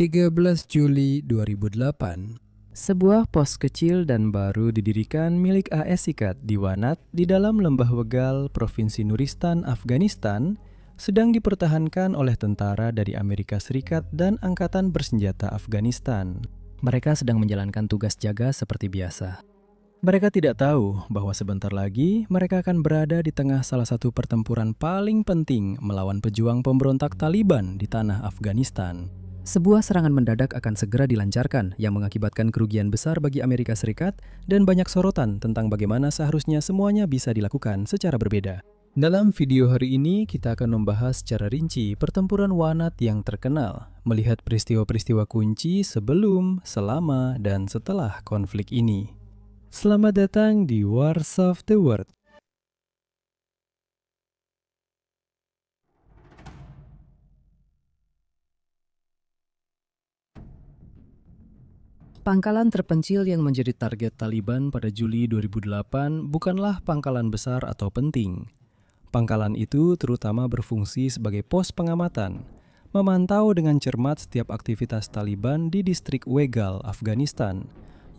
13 Juli 2008. Sebuah pos kecil dan baru didirikan milik AS Sikat di Wanat di dalam Lembah Wegal, Provinsi Nuristan, Afghanistan, sedang dipertahankan oleh tentara dari Amerika Serikat dan Angkatan Bersenjata Afghanistan. Mereka sedang menjalankan tugas jaga seperti biasa. Mereka tidak tahu bahwa sebentar lagi mereka akan berada di tengah salah satu pertempuran paling penting melawan pejuang pemberontak Taliban di tanah Afghanistan. Sebuah serangan mendadak akan segera dilancarkan yang mengakibatkan kerugian besar bagi Amerika Serikat dan banyak sorotan tentang bagaimana seharusnya semuanya bisa dilakukan secara berbeda. Dalam video hari ini kita akan membahas secara rinci pertempuran Wanat yang terkenal, melihat peristiwa-peristiwa kunci sebelum, selama, dan setelah konflik ini. Selamat datang di Wars of the World. Pangkalan terpencil yang menjadi target Taliban pada Juli 2008 bukanlah pangkalan besar atau penting. Pangkalan itu terutama berfungsi sebagai pos pengamatan, memantau dengan cermat setiap aktivitas Taliban di distrik Wegal, Afghanistan,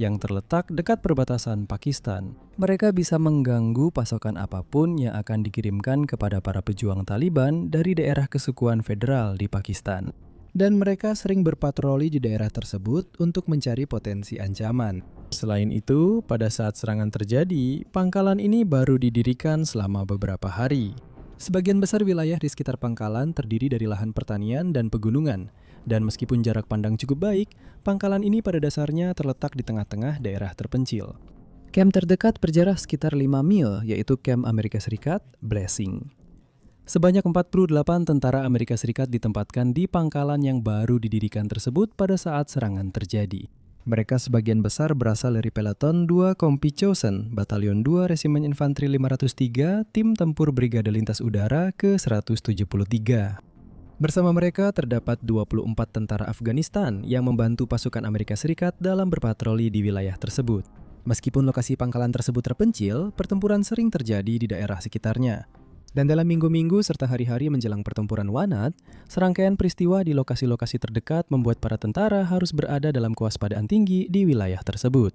yang terletak dekat perbatasan Pakistan. Mereka bisa mengganggu pasokan apapun yang akan dikirimkan kepada para pejuang Taliban dari daerah kesukuan federal di Pakistan. Dan mereka sering berpatroli di daerah tersebut untuk mencari potensi ancaman. Selain itu, pada saat serangan terjadi, pangkalan ini baru didirikan selama beberapa hari. Sebagian besar wilayah di sekitar pangkalan terdiri dari lahan pertanian dan pegunungan. Dan meskipun jarak pandang cukup baik, pangkalan ini pada dasarnya terletak di tengah-tengah daerah terpencil. Kamp terdekat berjarak sekitar 5 mil, yaitu kamp Amerika Serikat, Blessing. Sebanyak 48 tentara Amerika Serikat ditempatkan di pangkalan yang baru didirikan tersebut pada saat serangan terjadi. Mereka sebagian besar berasal dari Peloton 2 Kompi Chosen, Batalion 2 Resimen Infanteri 503, Tim Tempur Brigade Lintas Udara ke-173. Bersama mereka terdapat 24 tentara Afghanistan yang membantu pasukan Amerika Serikat dalam berpatroli di wilayah tersebut. Meskipun lokasi pangkalan tersebut terpencil, pertempuran sering terjadi di daerah sekitarnya. Dan dalam minggu-minggu serta hari-hari menjelang pertempuran Wanat, serangkaian peristiwa di lokasi-lokasi terdekat membuat para tentara harus berada dalam kewaspadaan tinggi di wilayah tersebut.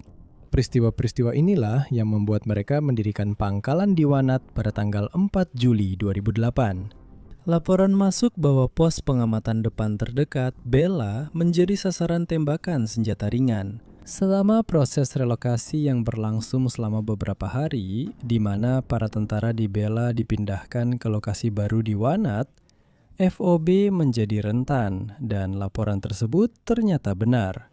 Peristiwa-peristiwa inilah yang membuat mereka mendirikan pangkalan di Wanat pada tanggal 4 Juli 2008. Laporan masuk bahwa pos pengamatan depan terdekat, Bela, menjadi sasaran tembakan senjata ringan. Selama proses relokasi yang berlangsung selama beberapa hari, di mana para tentara di Bela dipindahkan ke lokasi baru di Wanat, FOB menjadi rentan dan laporan tersebut ternyata benar.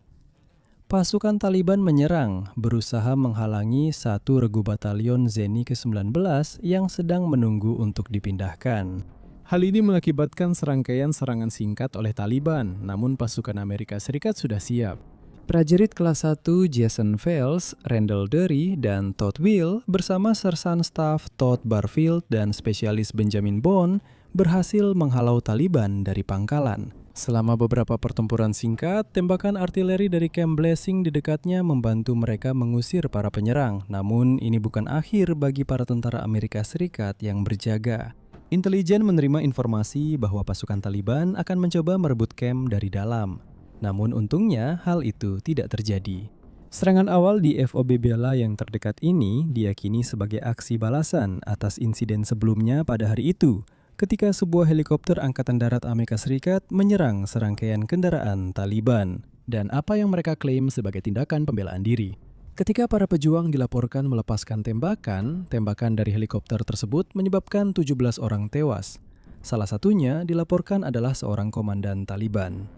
Pasukan Taliban menyerang, berusaha menghalangi satu regu batalion Zeni ke-19 yang sedang menunggu untuk dipindahkan. Hal ini mengakibatkan serangkaian serangan singkat oleh Taliban, namun pasukan Amerika Serikat sudah siap. Prajurit kelas 1 Jason Fels, Randall Derry, dan Todd Will bersama Sersan Staff Todd Barfield dan spesialis Benjamin Bond berhasil menghalau Taliban dari pangkalan. Selama beberapa pertempuran singkat, tembakan artileri dari Camp Blessing di dekatnya membantu mereka mengusir para penyerang. Namun ini bukan akhir bagi para tentara Amerika Serikat yang berjaga. Intelijen menerima informasi bahwa pasukan Taliban akan mencoba merebut camp dari dalam. Namun untungnya hal itu tidak terjadi. Serangan awal di FOB Bela yang terdekat ini diyakini sebagai aksi balasan atas insiden sebelumnya pada hari itu, ketika sebuah helikopter Angkatan Darat Amerika Serikat menyerang serangkaian kendaraan Taliban, dan apa yang mereka klaim sebagai tindakan pembelaan diri. Ketika para pejuang dilaporkan melepaskan tembakan dari helikopter tersebut menyebabkan 17 orang tewas. Salah satunya dilaporkan adalah seorang komandan Taliban.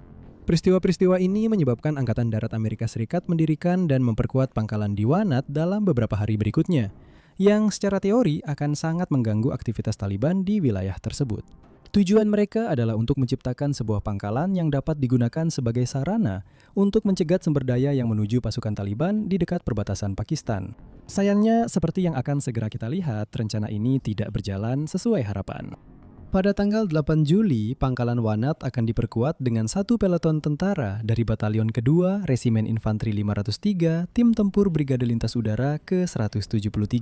Peristiwa-peristiwa ini menyebabkan Angkatan Darat Amerika Serikat mendirikan dan memperkuat pangkalan di Wanat dalam beberapa hari berikutnya, yang secara teori akan sangat mengganggu aktivitas Taliban di wilayah tersebut. Tujuan mereka adalah untuk menciptakan sebuah pangkalan yang dapat digunakan sebagai sarana untuk mencegat sumber daya yang menuju pasukan Taliban di dekat perbatasan Pakistan. Sayangnya, seperti yang akan segera kita lihat, rencana ini tidak berjalan sesuai harapan. Pada tanggal 8 Juli, pangkalan Wanat akan diperkuat dengan satu peloton tentara dari Batalion kedua Resimen Infanteri 503, Tim Tempur Brigade Lintas Udara ke-173.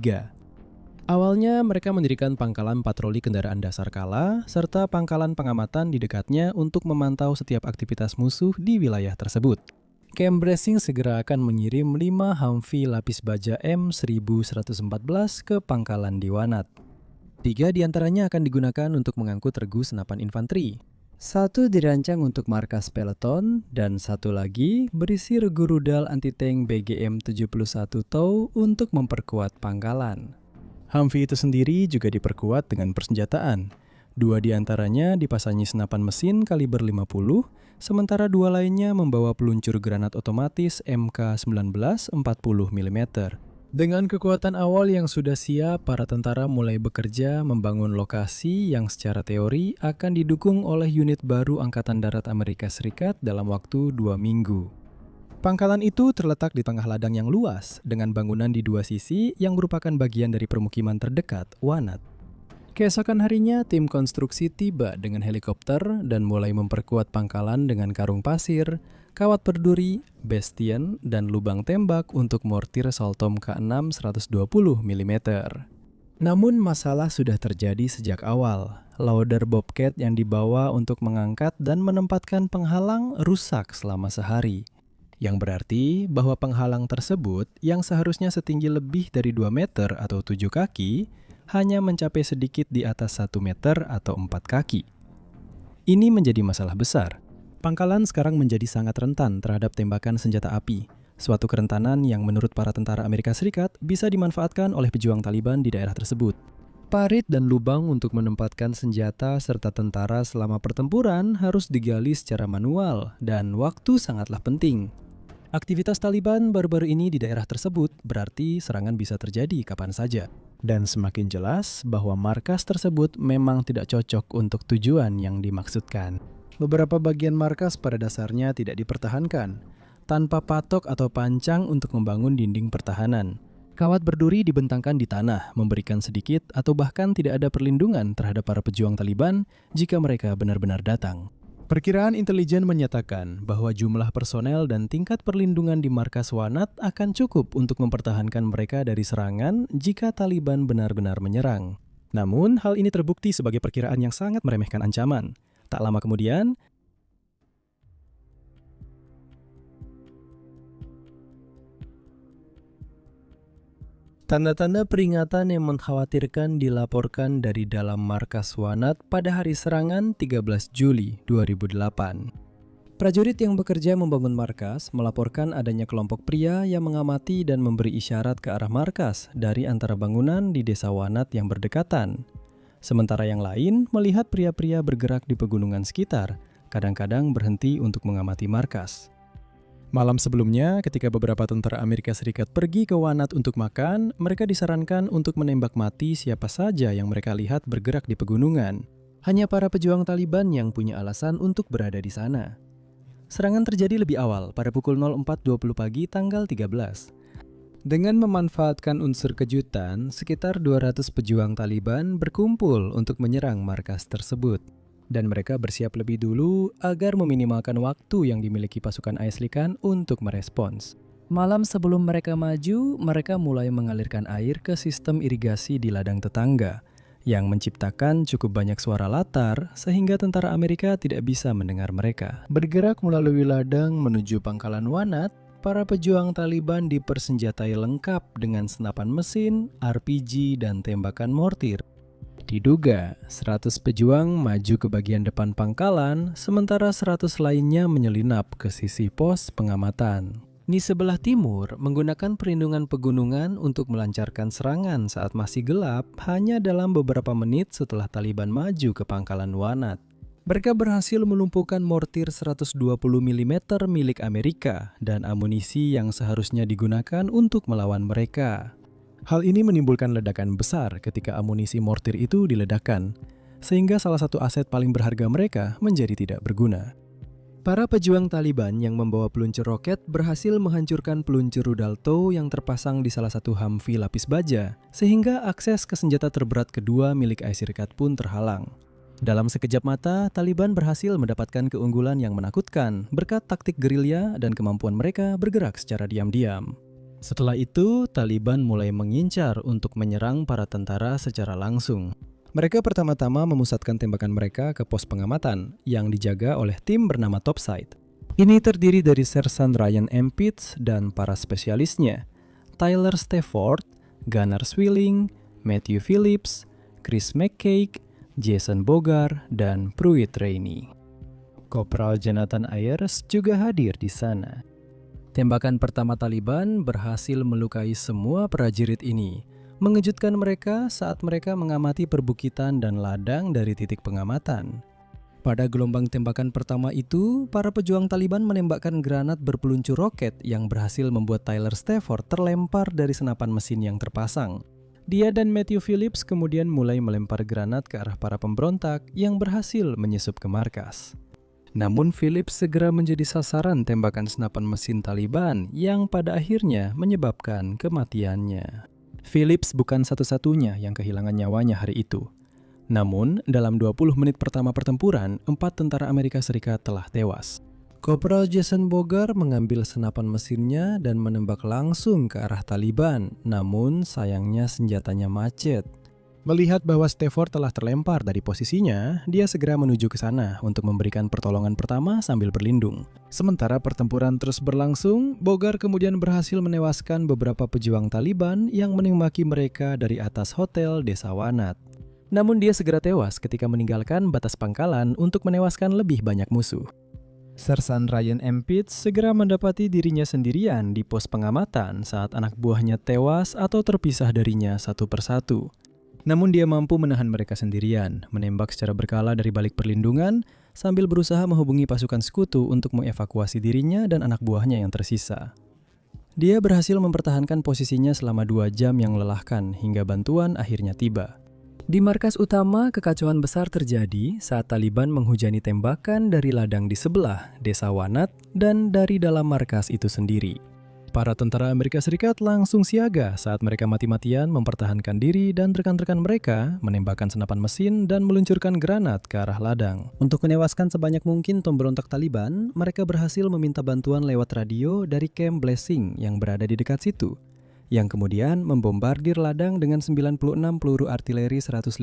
Awalnya mereka mendirikan pangkalan patroli kendaraan dasar kala, serta pangkalan pengamatan di dekatnya untuk memantau setiap aktivitas musuh di wilayah tersebut. Camp Bracing segera akan mengirim 5 Humvee lapis baja M1114 ke pangkalan di Wanat. 3 diantaranya akan digunakan untuk mengangkut regu senapan infanteri. 1 dirancang untuk markas peloton, dan 1 lagi berisi regu rudal anti-tank BGM-71 TOW untuk memperkuat pangkalan. Humvee itu sendiri juga diperkuat dengan persenjataan. 2 diantaranya dipasangi senapan mesin kaliber 50, sementara 2 lainnya membawa peluncur granat otomatis MK19 40 mm. Dengan kekuatan awal yang sudah siap, para tentara mulai bekerja membangun lokasi yang secara teori akan didukung oleh unit baru Angkatan Darat Amerika Serikat dalam waktu 2 minggu. Pangkalan itu terletak di tengah ladang yang luas, dengan bangunan di 2 sisi yang merupakan bagian dari permukiman terdekat, Wanat. Keesokan harinya, tim konstruksi tiba dengan helikopter dan mulai memperkuat pangkalan dengan karung pasir, kawat berduri, bastion, dan lubang tembak untuk mortir Saltom K6 120 mm. Namun masalah sudah terjadi sejak awal. Loader Bobcat yang dibawa untuk mengangkat dan menempatkan penghalang rusak selama sehari. Yang berarti bahwa penghalang tersebut yang seharusnya setinggi lebih dari 2 meter atau 7 kaki, hanya mencapai sedikit di atas 1 meter atau 4 kaki. Ini menjadi masalah besar. Pangkalan sekarang menjadi sangat rentan terhadap tembakan senjata api, suatu kerentanan yang menurut para tentara Amerika Serikat bisa dimanfaatkan oleh pejuang Taliban di daerah tersebut. Parit dan lubang untuk menempatkan senjata serta tentara selama pertempuran harus digali secara manual, dan waktu sangatlah penting. Aktivitas Taliban baru-baru ini di daerah tersebut berarti serangan bisa terjadi kapan saja. Dan semakin jelas bahwa markas tersebut memang tidak cocok untuk tujuan yang dimaksudkan. Beberapa bagian markas pada dasarnya tidak dipertahankan, tanpa patok atau pancang untuk membangun dinding pertahanan. Kawat berduri dibentangkan di tanah, memberikan sedikit atau bahkan tidak ada perlindungan terhadap para pejuang Taliban jika mereka benar-benar datang. Perkiraan intelijen menyatakan bahwa jumlah personel dan tingkat perlindungan di markas Wanat akan cukup untuk mempertahankan mereka dari serangan jika Taliban benar-benar menyerang. Namun, hal ini terbukti sebagai perkiraan yang sangat meremehkan ancaman. Tak lama kemudian, tanda-tanda peringatan yang mengkhawatirkan dilaporkan dari dalam markas Wanat pada hari serangan 13 Juli 2008. Prajurit yang bekerja membangun markas melaporkan adanya kelompok pria yang mengamati dan memberi isyarat ke arah markas dari antara bangunan di desa Wanat yang berdekatan. Sementara yang lain melihat pria-pria bergerak di pegunungan sekitar, kadang-kadang berhenti untuk mengamati markas. Malam sebelumnya, ketika beberapa tentara Amerika Serikat pergi ke Wanat untuk makan, mereka disarankan untuk menembak mati siapa saja yang mereka lihat bergerak di pegunungan. Hanya para pejuang Taliban yang punya alasan untuk berada di sana. Serangan terjadi lebih awal, pada pukul 04.20 pagi tanggal 13. Dengan memanfaatkan unsur kejutan, sekitar 200 pejuang Taliban berkumpul untuk menyerang markas tersebut. Dan mereka bersiap lebih dulu agar meminimalkan waktu yang dimiliki pasukan AS untuk merespons. Malam sebelum mereka maju, mereka mulai mengalirkan air ke sistem irigasi di ladang tetangga, yang menciptakan cukup banyak suara latar sehingga tentara Amerika tidak bisa mendengar mereka. Bergerak melalui ladang menuju pangkalan Wanat, para pejuang Taliban dipersenjatai lengkap dengan senapan mesin, RPG, dan tembakan mortir. Diduga, 100 pejuang maju ke bagian depan pangkalan, sementara 100 lainnya menyelinap ke sisi pos pengamatan. Di sebelah timur, menggunakan perlindungan pegunungan untuk melancarkan serangan saat masih gelap hanya dalam beberapa menit setelah Taliban maju ke pangkalan Wanat. Mereka berhasil melumpuhkan mortir 120 mm milik Amerika dan amunisi yang seharusnya digunakan untuk melawan mereka. Hal ini menimbulkan ledakan besar ketika amunisi mortir itu diledakkan, sehingga salah satu aset paling berharga mereka menjadi tidak berguna. Para pejuang Taliban yang membawa peluncur roket berhasil menghancurkan peluncur rudal TOW yang terpasang di salah satu Humvee lapis baja, sehingga akses ke senjata terberat kedua milik AS pun terhalang. Dalam sekejap mata, Taliban berhasil mendapatkan keunggulan yang menakutkan berkat taktik gerilya dan kemampuan mereka bergerak secara diam-diam. Setelah itu, Taliban mulai mengincar untuk menyerang para tentara secara langsung. Mereka pertama-tama memusatkan tembakan mereka ke pos pengamatan yang dijaga oleh tim bernama Topside. Ini terdiri dari Sersan Ryan M. Pitts dan para spesialisnya, Tyler Stafford, Gunnar Swilling, Matthew Phillips, Chris McCaig, Jason Bogar, dan Pruitt Rainey. Kopral Jonathan Ayers juga hadir di sana. Tembakan pertama Taliban berhasil melukai semua prajurit ini, mengejutkan mereka saat mereka mengamati perbukitan dan ladang dari titik pengamatan. Pada gelombang tembakan pertama itu, para pejuang Taliban menembakkan granat berpeluncur roket yang berhasil membuat Tyler Stafford terlempar dari senapan mesin yang terpasang. Dia dan Matthew Phillips kemudian mulai melempar granat ke arah para pemberontak yang berhasil menyusup ke markas. Namun Phillips segera menjadi sasaran tembakan senapan mesin Taliban yang pada akhirnya menyebabkan kematiannya. Phillips bukan satu-satunya yang kehilangan nyawanya hari itu. Namun, dalam 20 menit pertama pertempuran, 4 tentara Amerika Serikat telah tewas. Kopral Jason Bogar mengambil senapan mesinnya dan menembak langsung ke arah Taliban, namun sayangnya senjatanya macet. Melihat bahwa Stafford telah terlempar dari posisinya, dia segera menuju ke sana untuk memberikan pertolongan pertama sambil berlindung. Sementara pertempuran terus berlangsung, Bogar kemudian berhasil menewaskan beberapa pejuang Taliban yang menembaki mereka dari atas hotel Desa Wanat. Namun dia segera tewas ketika meninggalkan batas pangkalan untuk menewaskan lebih banyak musuh. Sersan Ryan M. Pitts segera mendapati dirinya sendirian di pos pengamatan saat anak buahnya tewas atau terpisah darinya satu persatu. Namun dia mampu menahan mereka sendirian, menembak secara berkala dari balik perlindungan, sambil berusaha menghubungi pasukan sekutu untuk mengevakuasi dirinya dan anak buahnya yang tersisa. Dia berhasil mempertahankan posisinya selama 2 jam yang melelahkan hingga bantuan akhirnya tiba. Di markas utama, kekacauan besar terjadi saat Taliban menghujani tembakan dari ladang di sebelah, Desa Wanat, dan dari dalam markas itu sendiri. Para tentara Amerika Serikat langsung siaga saat mereka mati-matian mempertahankan diri dan rekan-rekan mereka menembakkan senapan mesin dan meluncurkan granat ke arah ladang. Untuk menewaskan sebanyak mungkin pemberontak Taliban, mereka berhasil meminta bantuan lewat radio dari Camp Blessing yang berada di dekat situ, yang kemudian membombardir ladang dengan 96 peluru artileri 155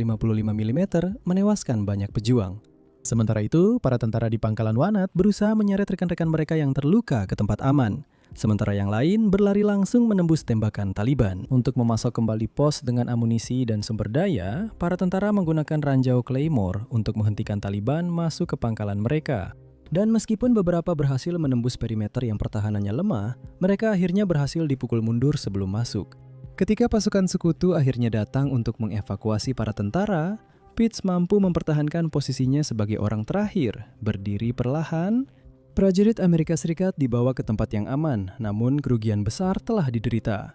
mm menewaskan banyak pejuang. Sementara itu, para tentara di pangkalan Wanat berusaha menyeret rekan-rekan mereka yang terluka ke tempat aman. Sementara yang lain berlari langsung menembus tembakan Taliban. Untuk memasok kembali pos dengan amunisi dan sumber daya, para tentara menggunakan ranjau Claymore untuk menghentikan Taliban masuk ke pangkalan mereka. Dan meskipun beberapa berhasil menembus perimeter yang pertahanannya lemah, mereka akhirnya berhasil dipukul mundur sebelum masuk. Ketika pasukan sekutu akhirnya datang untuk mengevakuasi para tentara, Pitts mampu mempertahankan posisinya sebagai orang terakhir, berdiri perlahan. Prajurit Amerika Serikat dibawa ke tempat yang aman, namun kerugian besar telah diderita.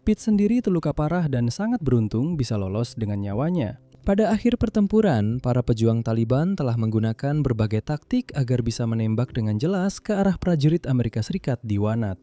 Pitts sendiri terluka parah dan sangat beruntung bisa lolos dengan nyawanya. Pada akhir pertempuran, para pejuang Taliban telah menggunakan berbagai taktik agar bisa menembak dengan jelas ke arah prajurit Amerika Serikat di Wanat.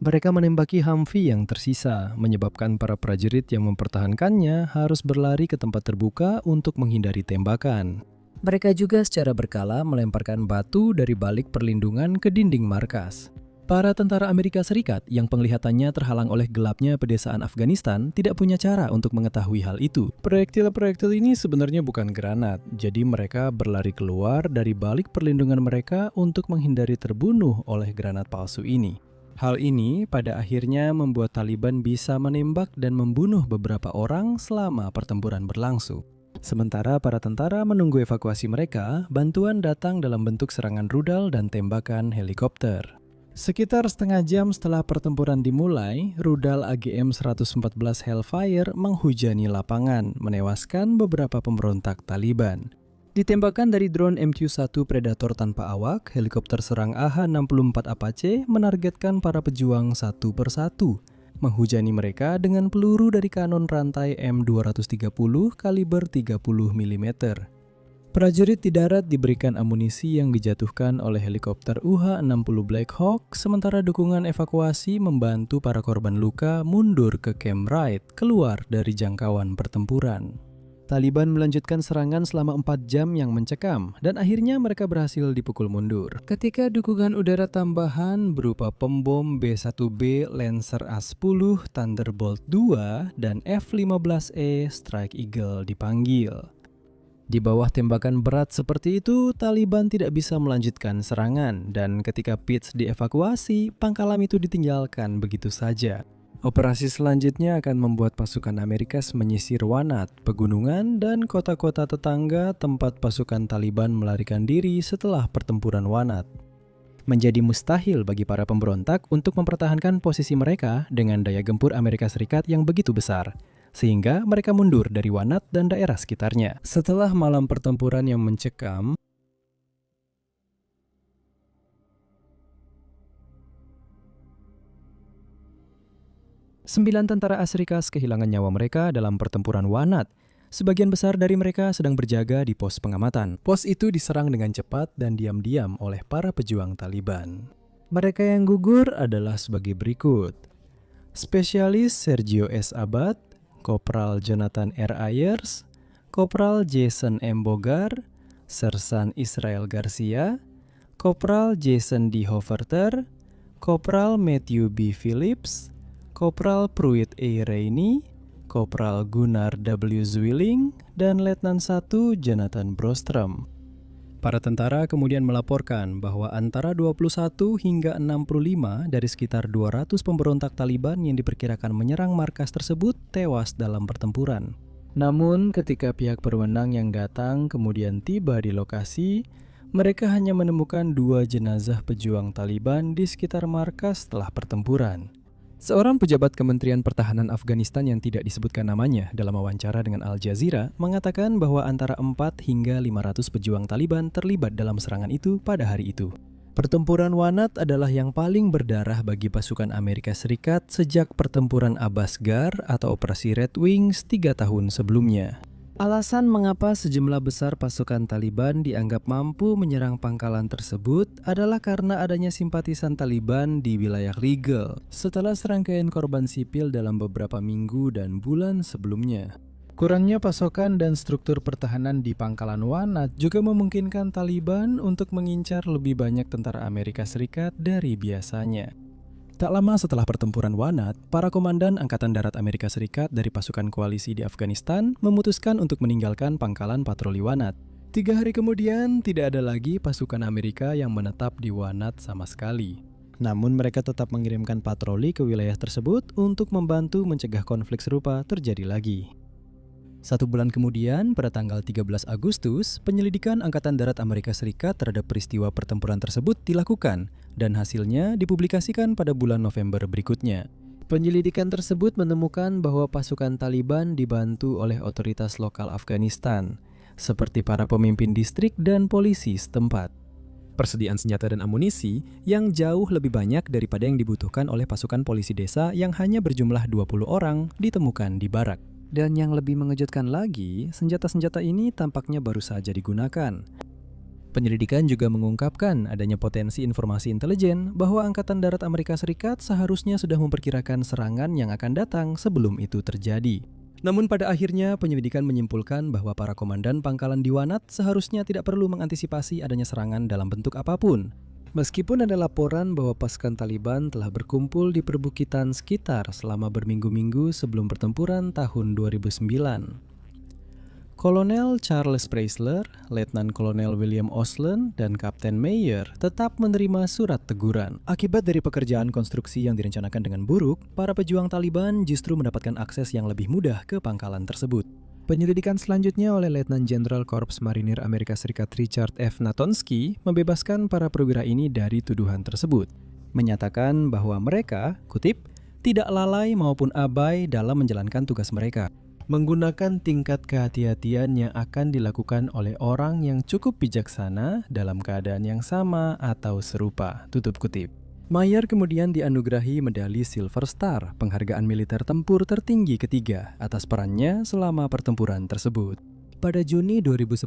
Mereka menembaki Humvee yang tersisa, menyebabkan para prajurit yang mempertahankannya harus berlari ke tempat terbuka untuk menghindari tembakan. Mereka juga secara berkala melemparkan batu dari balik perlindungan ke dinding markas. Para tentara Amerika Serikat yang penglihatannya terhalang oleh gelapnya pedesaan Afghanistan tidak punya cara untuk mengetahui hal itu. Proyektil-proyektil ini sebenarnya bukan granat, jadi mereka berlari keluar dari balik perlindungan mereka untuk menghindari terbunuh oleh granat palsu ini. Hal ini pada akhirnya membuat Taliban bisa menembak dan membunuh beberapa orang selama pertempuran berlangsung. Sementara para tentara menunggu evakuasi mereka, bantuan datang dalam bentuk serangan rudal dan tembakan helikopter. Sekitar setengah jam setelah pertempuran dimulai, rudal AGM-114 Hellfire menghujani lapangan, menewaskan beberapa pemberontak Taliban. Ditembakkan dari drone MQ-1 Predator tanpa awak, helikopter serang AH-64 Apache menargetkan para pejuang satu persatu, menghujani mereka dengan peluru dari kanon rantai M230 kaliber 30 mm. Prajurit di darat diberikan amunisi yang dijatuhkan oleh helikopter UH-60 Black Hawk, sementara dukungan evakuasi membantu para korban luka mundur ke Camp Wright keluar dari jangkauan pertempuran. Taliban melanjutkan serangan selama 4 jam yang mencekam dan akhirnya mereka berhasil dipukul mundur. Ketika dukungan udara tambahan berupa pembom B-1B Lancer A-10, Thunderbolt II, dan F-15E Strike Eagle dipanggil. Di bawah tembakan berat seperti itu, Taliban tidak bisa melanjutkan serangan dan ketika Pitts dievakuasi, pangkalan itu ditinggalkan begitu saja. Operasi selanjutnya akan membuat pasukan Amerika menyisir Wanat, pegunungan, dan kota-kota tetangga tempat pasukan Taliban melarikan diri setelah pertempuran Wanat. Menjadi mustahil bagi para pemberontak untuk mempertahankan posisi mereka dengan daya gempur Amerika Serikat yang begitu besar, sehingga mereka mundur dari Wanat dan daerah sekitarnya. Setelah malam pertempuran yang mencekam, 9 tentara Asrikas kehilangan nyawa mereka dalam pertempuran Wanat. Sebagian besar dari mereka sedang berjaga di pos pengamatan. Pos itu diserang dengan cepat dan diam-diam oleh para pejuang Taliban. Mereka yang gugur adalah sebagai berikut. Spesialis Sergio S. Abad, Kopral Jonathan R. Ayers, Kopral Jason M. Bogar, Sersan Israel Garcia, Kopral Jason D. Hoverter, Kopral Matthew B. Phillips, Kopral Pruitt A. Rainey, Kopral Gunnar W. Zwilling, dan Letnan 1 Jonathan Brostrom. Para tentara kemudian melaporkan bahwa antara 21 hingga 65 dari sekitar 200 pemberontak Taliban yang diperkirakan menyerang markas tersebut tewas dalam pertempuran. Namun ketika pihak berwenang yang datang kemudian tiba di lokasi, mereka hanya menemukan 2 jenazah pejuang Taliban di sekitar markas setelah pertempuran. Seorang pejabat Kementerian Pertahanan Afghanistan yang tidak disebutkan namanya dalam wawancara dengan Al Jazeera mengatakan bahwa antara 4 hingga 500 pejuang Taliban terlibat dalam serangan itu pada hari itu. Pertempuran Wanat adalah yang paling berdarah bagi pasukan Amerika Serikat sejak pertempuran Abbas Ghar atau Operasi Red Wings 3 tahun sebelumnya. Alasan mengapa sejumlah besar pasukan Taliban dianggap mampu menyerang pangkalan tersebut adalah karena adanya simpatisan Taliban di wilayah Regal setelah serangkaian korban sipil dalam beberapa minggu dan bulan sebelumnya. Kurangnya pasokan dan struktur pertahanan di pangkalan Wanat juga memungkinkan Taliban untuk mengincar lebih banyak tentara Amerika Serikat dari biasanya. Tak lama setelah pertempuran Wanat, para komandan Angkatan Darat Amerika Serikat dari pasukan koalisi di Afghanistan memutuskan untuk meninggalkan pangkalan patroli Wanat. 3 hari kemudian, tidak ada lagi pasukan Amerika yang menetap di Wanat sama sekali. Namun mereka tetap mengirimkan patroli ke wilayah tersebut untuk membantu mencegah konflik serupa terjadi lagi. 1 bulan kemudian, pada tanggal 13 Agustus, penyelidikan Angkatan Darat Amerika Serikat terhadap peristiwa pertempuran tersebut dilakukan, dan hasilnya dipublikasikan pada bulan November berikutnya. Penyelidikan tersebut menemukan bahwa pasukan Taliban dibantu oleh otoritas lokal Afghanistan, seperti para pemimpin distrik dan polisi setempat. Persediaan senjata dan amunisi yang jauh lebih banyak daripada yang dibutuhkan oleh pasukan polisi desa yang hanya berjumlah 20 orang ditemukan di barak. Dan yang lebih mengejutkan lagi, senjata-senjata ini tampaknya baru saja digunakan. Penyelidikan juga mengungkapkan adanya potensi informasi intelijen bahwa Angkatan Darat Amerika Serikat seharusnya sudah memperkirakan serangan yang akan datang sebelum itu terjadi. Namun pada akhirnya penyelidikan menyimpulkan bahwa para komandan pangkalan di Wanat seharusnya tidak perlu mengantisipasi adanya serangan dalam bentuk apapun. Meskipun ada laporan bahwa pasukan Taliban telah berkumpul di perbukitan sekitar selama berminggu-minggu sebelum pertempuran tahun 2009. Kolonel Charles Preisler, Letnan Kolonel William Osland, dan Kapten Mayer tetap menerima surat teguran. Akibat dari pekerjaan konstruksi yang direncanakan dengan buruk, para pejuang Taliban justru mendapatkan akses yang lebih mudah ke pangkalan tersebut. Penyelidikan selanjutnya oleh Letnan Jenderal Korps Marinir Amerika Serikat Richard F. Natonsky membebaskan para perwira ini dari tuduhan tersebut, menyatakan bahwa mereka, kutip, tidak lalai maupun abai dalam menjalankan tugas mereka, menggunakan tingkat kehati-hatian yang akan dilakukan oleh orang yang cukup bijaksana dalam keadaan yang sama atau serupa, tutup kutip. Mayer kemudian dianugerahi medali Silver Star, penghargaan militer tempur tertinggi ketiga atas perannya selama pertempuran tersebut. Pada Juni 2010,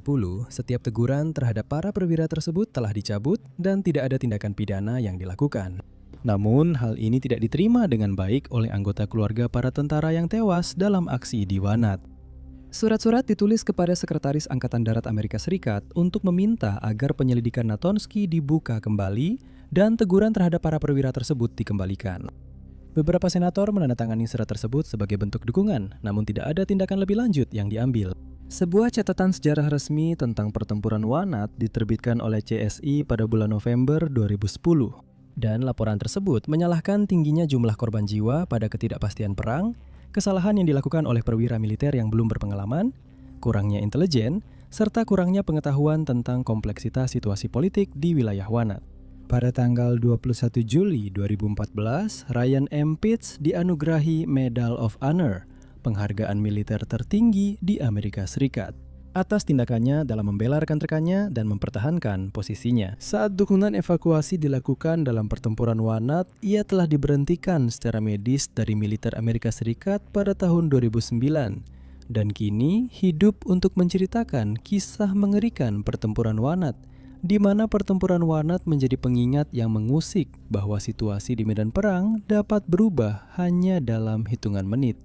setiap teguran terhadap para perwira tersebut telah dicabut dan tidak ada tindakan pidana yang dilakukan. Namun, hal ini tidak diterima dengan baik oleh anggota keluarga para tentara yang tewas dalam aksi di Wanat. Surat-surat ditulis kepada Sekretaris Angkatan Darat Amerika Serikat untuk meminta agar penyelidikan Natonsky dibuka kembali dan teguran terhadap para perwira tersebut dikembalikan. Beberapa senator menandatangani surat tersebut sebagai bentuk dukungan, namun tidak ada tindakan lebih lanjut yang diambil. Sebuah catatan sejarah resmi tentang pertempuran Wanat diterbitkan oleh CSI pada bulan November 2010. Dan laporan tersebut menyalahkan tingginya jumlah korban jiwa pada ketidakpastian perang, kesalahan yang dilakukan oleh perwira militer yang belum berpengalaman, kurangnya intelijen, serta kurangnya pengetahuan tentang kompleksitas situasi politik di wilayah Wanat. Pada tanggal 21 Juli 2014, Ryan M. Pitts dianugerahi Medal of Honor, penghargaan militer tertinggi di Amerika Serikat, atas tindakannya dalam membela rekan-rekannya dan mempertahankan posisinya. Saat dukungan evakuasi dilakukan dalam pertempuran Wanat, ia telah diberhentikan secara medis dari militer Amerika Serikat pada tahun 2009 dan kini hidup untuk menceritakan kisah mengerikan pertempuran Wanat, di mana pertempuran Wanat menjadi pengingat yang mengusik bahwa situasi di medan perang dapat berubah hanya dalam hitungan menit,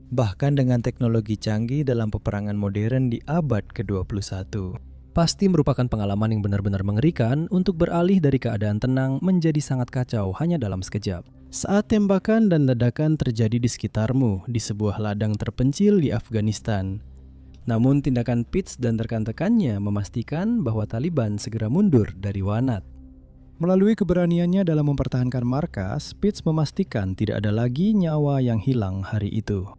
bahkan dengan teknologi canggih dalam peperangan modern di abad ke-21. Pasti merupakan pengalaman yang benar-benar mengerikan untuk beralih dari keadaan tenang menjadi sangat kacau hanya dalam sekejap. Saat tembakan dan ledakan terjadi di sekitarmu di sebuah ladang terpencil di Afghanistan. Namun tindakan Pitts dan rekan-rekannya memastikan bahwa Taliban segera mundur dari Wanat. Melalui keberaniannya dalam mempertahankan markas, Pitts memastikan tidak ada lagi nyawa yang hilang hari itu.